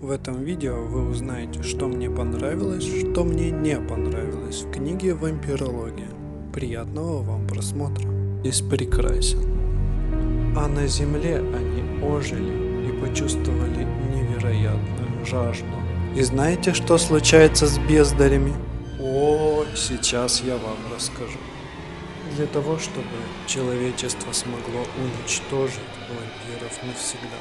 В этом видео вы узнаете, что мне понравилось, что мне не понравилось в книге «Вампирология». Приятного вам просмотра. Здесь прекрасен. А на земле они ожили и почувствовали невероятную жажду. И знаете, что случается с бездарями? О, сейчас я вам расскажу. Для того, чтобы человечество смогло уничтожить вампиров навсегда.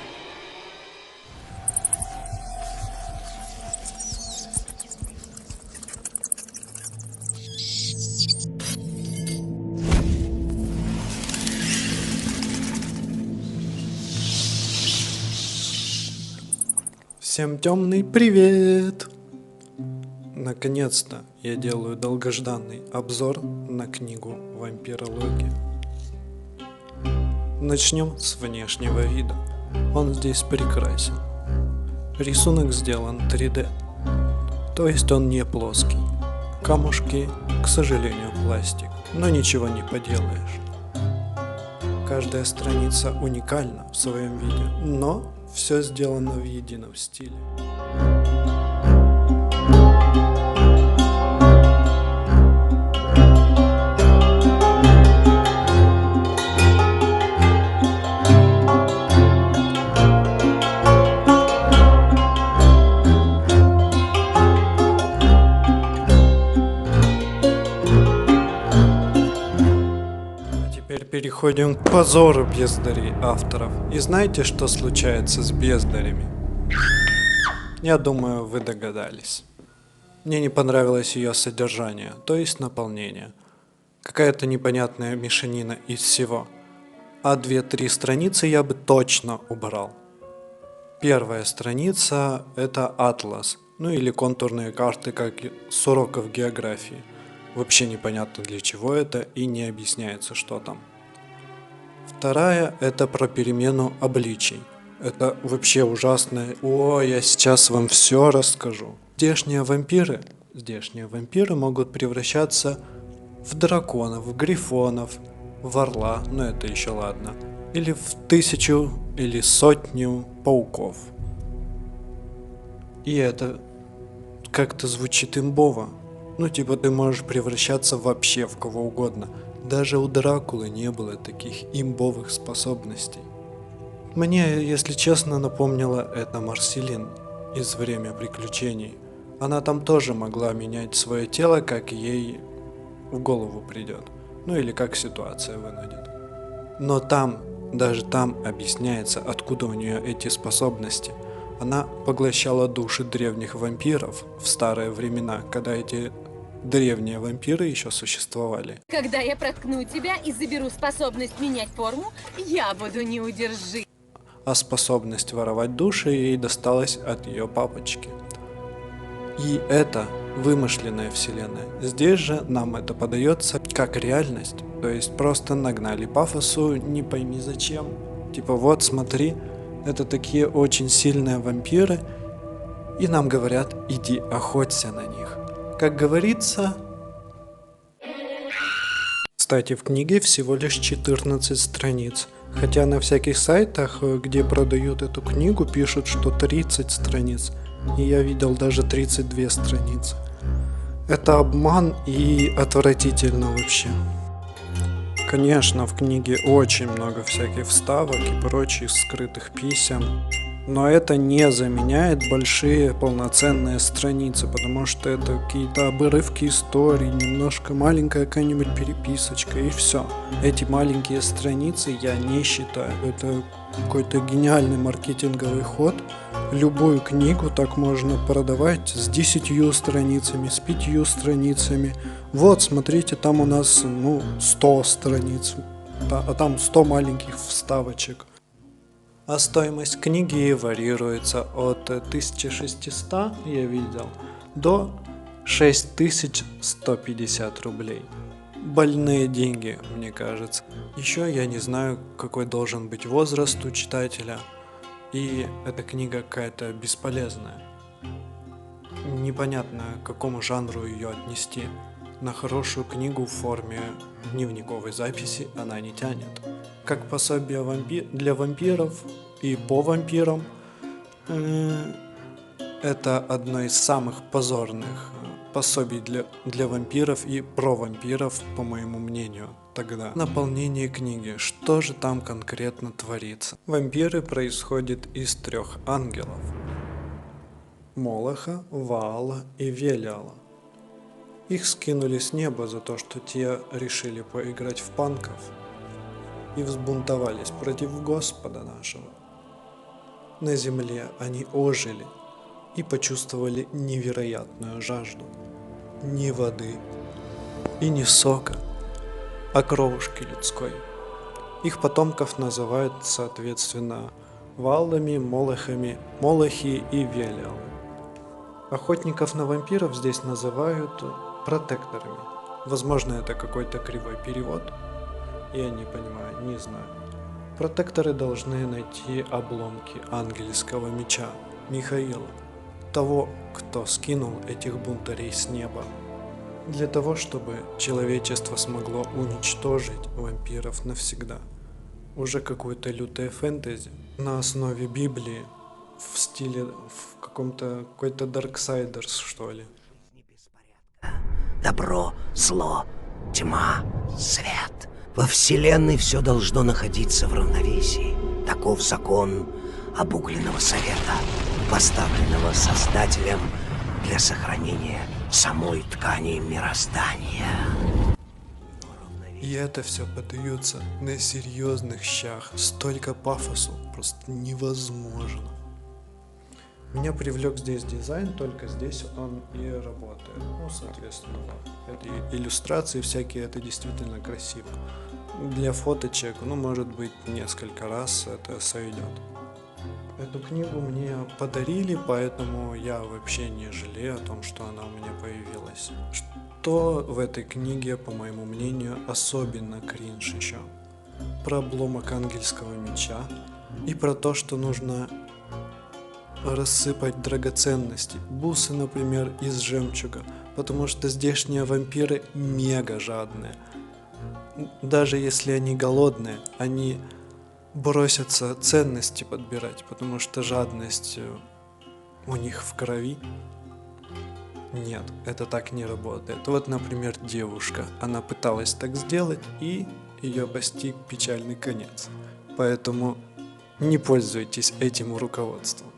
Всем темный привет! Наконец-то я делаю долгожданный обзор на книгу «Вампирология». Начнем с внешнего вида. Он здесь прекрасен. Рисунок сделан 3D, то есть он не плоский. Камушки, к сожалению, пластик, но ничего не поделаешь. Каждая страница уникальна в своем виде, но все сделано в едином стиле. Переходим к позору бездарей авторов. И знаете, что случается с бездарями? Я думаю, вы догадались. Мне не понравилось ее содержание, то есть наполнение. Какая-то непонятная мешанина из всего. А 2-3 страницы я бы точно убрал. Первая страница – это атлас, ну или контурные карты, как с уроков географии. Вообще непонятно для чего это и не объясняется, что там. Вторая – это про перемену обличий. Это вообще ужасно. О, я сейчас вам все расскажу. Здешние вампиры могут превращаться в драконов, грифонов, в орла, но это еще ладно. Или в 1000 или сотню пауков. И это как-то звучит имбово. Ну типа ты можешь превращаться вообще в кого угодно. Даже у Дракулы не было таких имбовых способностей. Мне, если честно, напомнило это Марселин из «Время приключений». Она там тоже могла менять свое тело, как ей в голову придет. Ну или как ситуация вынудит. Но там, даже там объясняется, откуда у нее эти способности. Она поглощала души древних вампиров в старые времена, когда эти древние вампиры еще существовали. Когда я проткну тебя и заберу способность менять форму, я буду неудержим. А способность воровать души ей досталась от ее папочки. И это вымышленная вселенная. Здесь же нам это подается как реальность. То есть просто нагнали пафосу, не пойми зачем. Типа вот смотри, это такие очень сильные вампиры. И нам говорят, иди охоться на них. Как говорится... Кстати, в книге всего лишь 14 страниц. Хотя на всяких сайтах, где продают эту книгу, пишут, что 30 страниц. И я видел даже 32 страницы. Это обман и отвратительно вообще. Конечно, в книге очень много всяких вставок и прочих скрытых писем. Но это не заменяет большие полноценные страницы, потому что это какие-то обрывки истории, немножко маленькая какая-нибудь переписочка и все. Эти маленькие страницы я не считаю. Это какой-то гениальный маркетинговый ход. Любую книгу так можно продавать с 10 страницами, с 5 страницами. Вот, смотрите, там у нас 100 страниц, а там 100 маленьких вставочек. А стоимость книги варьируется от 1600, я видел, до 6150 рублей. Больные деньги, мне кажется. Еще я не знаю, какой должен быть возраст у читателя. И эта книга какая-то бесполезная. Непонятно, к какому жанру ее отнести. На хорошую книгу в форме дневниковой записи она не тянет. Как пособие для вампиров и по вампирам Это одно из самых позорных пособий для вампиров и про вампиров, по моему мнению, тогда. Наполнение книги. Что же там конкретно творится? Вампиры происходят из 3 ангелов. Молоха, Ваала и Велиала. Их скинули с неба за то, что те решили поиграть в панков и взбунтовались против Господа нашего. На земле они ожили и почувствовали невероятную жажду. Ни воды и ни сока, а кровушки людской. Их потомков называют, соответственно, Ваалами, Молохами, Молохи и Велиалы. Охотников на вампиров здесь называют протекторами. Возможно, это какой-то кривой перевод. Я не понимаю, не знаю. Протекторы должны найти обломки ангельского меча Михаила, того, кто скинул этих бунтарей с неба, для того, чтобы человечество смогло уничтожить вампиров навсегда. Уже какое-то лютое фэнтези на основе Библии в стиле, в какой-то Darksiders, что ли. Добро, зло, тьма, свет. Во Вселенной все должно находиться в равновесии. Таков закон обугленного совета, поставленного Создателем для сохранения самой ткани мироздания. И это все подается на серьезных щах. Столько пафосу просто невозможно. Меня привлек здесь дизайн, только здесь он и работает. Ну, соответственно, это иллюстрации всякие, это действительно красиво. Для фоточек, ну, может быть, несколько раз это сойдет. Эту книгу мне подарили, поэтому я вообще не жалею о том, что она у меня появилась. Что в этой книге, по моему мнению, особенно кринж еще? Про обломок ангельского меча и про то, что нужно рассыпать драгоценности, бусы, например, из жемчуга, потому что здешние вампиры мега жадные. Даже если они голодные, они бросятся ценности подбирать, потому что жадность у них в крови. Нет, это так не работает. Вот, например, девушка, она пыталась так сделать, и ее постиг печальный конец. Поэтому не пользуйтесь этим руководством.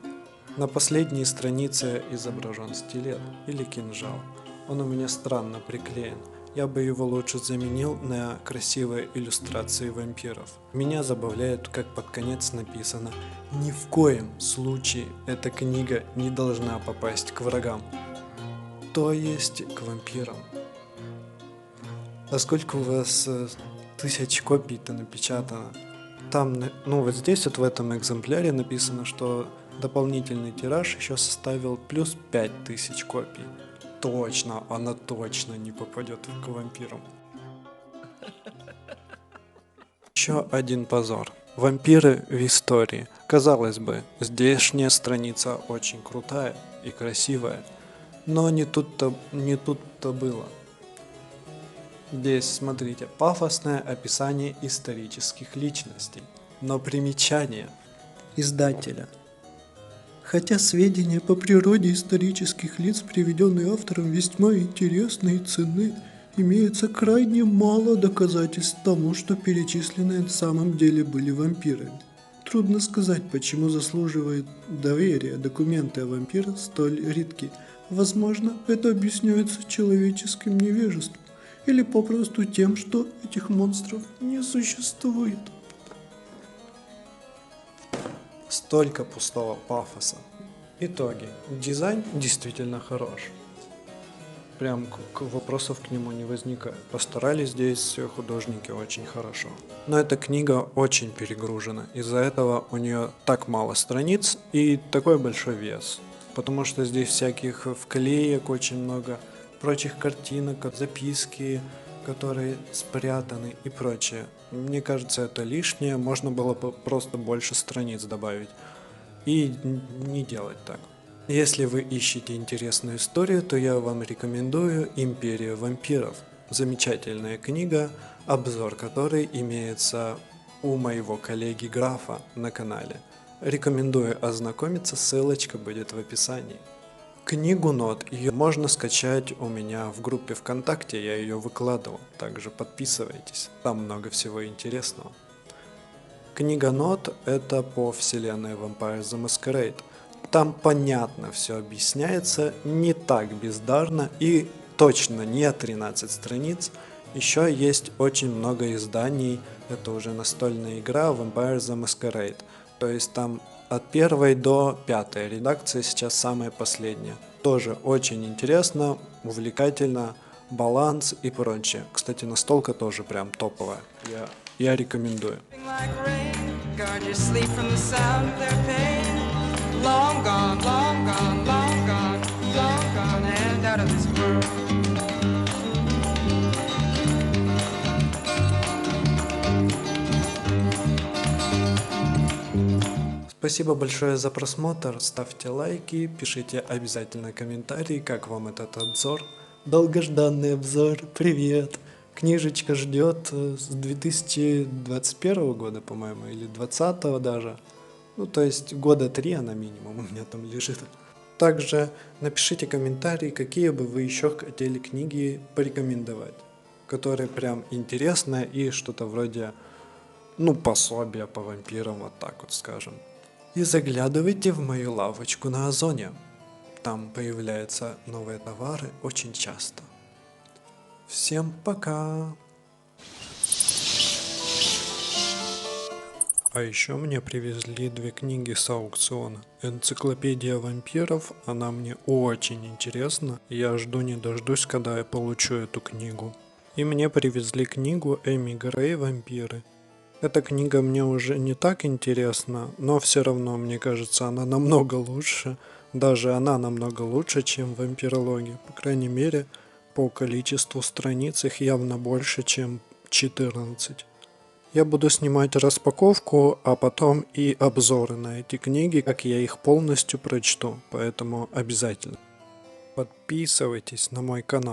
На последней странице изображен стилет или кинжал. Он у меня странно приклеен. Я бы его лучше заменил на красивые иллюстрации вампиров. Меня забавляет, как под конец написано: «Ни в коем случае эта книга не должна попасть к врагам». То есть к вампирам. А сколько у вас 1000 копий-то напечатано? Там, ну вот здесь вот в этом экземпляре написано, что дополнительный тираж еще составил плюс 5000 копий. Точно, она точно не попадет к вампирам. Еще один позор. Вампиры в истории. Казалось бы, здешняя страница очень крутая и красивая. Но не тут-то было. Здесь, смотрите, пафосное описание исторических личностей. Но примечание издателя. Хотя сведения по природе исторических лиц, приведенные автором, весьма интересны и ценны, имеется крайне мало доказательств тому, что перечисленные на самом деле были вампирами. Трудно сказать, почему заслуживают доверия документы о вампирах столь редки. Возможно, это объясняется человеческим невежеством или попросту тем, что этих монстров не существует. Столько пустого пафоса. Итоги. Дизайн действительно хорош. Прям вопросов к нему не возникает. Постарались здесь художники очень хорошо. Но эта книга очень перегружена. Из-за этого у нее так мало страниц и такой большой вес. Потому что здесь всяких вклеек очень много, прочих картинок, записки, которые спрятаны и прочее. Мне кажется, это лишнее, можно было бы просто больше страниц добавить. И не делать так. Если вы ищете интересную историю, то я вам рекомендую «Империя вампиров». Замечательная книга, обзор которой имеется у моего коллеги Графа на канале. Рекомендую ознакомиться, ссылочка будет в описании. Книгу нот, ее можно скачать у меня в группе ВКонтакте, я ее выкладывал, также подписывайтесь, там много всего интересного. Книга нот это по вселенной Vampire the Masquerade. Там понятно все объясняется, не так бездарно и точно не 13 страниц. Еще есть очень много изданий, это уже настольная игра Vampire the Masquerade. То есть там от 1 до 5 редакции сейчас самая последняя. Тоже очень интересно, увлекательно, баланс и прочее. Кстати, настолка тоже прям топовая. Я рекомендую. Like rain, guard your sleep from the sound of their pain. Long gone, long gone, long gone, long gone, and out of this world. Спасибо большое за просмотр, ставьте лайки, пишите обязательно комментарии, как вам этот обзор. Долгожданный обзор, привет! Книжечка ждет с 2021 года, по-моему, или 2020 даже. Ну, то есть года 3 она минимум у меня там лежит. Также напишите комментарии, какие бы вы еще хотели книги порекомендовать, которые прям интересные и что-то вроде, ну, пособия по вампирам, вот так вот скажем. И заглядывайте в мою лавочку на Озоне. Там появляются новые товары очень часто. Всем пока! А еще мне привезли 2 книги с аукциона. Энциклопедия вампиров, она мне очень интересна. Я жду не дождусь, когда я получу эту книгу. И мне привезли книгу Эми Грей «Вампиры». Эта книга мне уже не так интересна, но все равно, мне кажется, она намного лучше. Даже она намного лучше, чем вампирология. По крайней мере, по количеству страниц их явно больше, чем 14. Я буду снимать распаковку, а потом и обзоры на эти книги, как я их полностью прочту. Поэтому обязательно подписывайтесь на мой канал.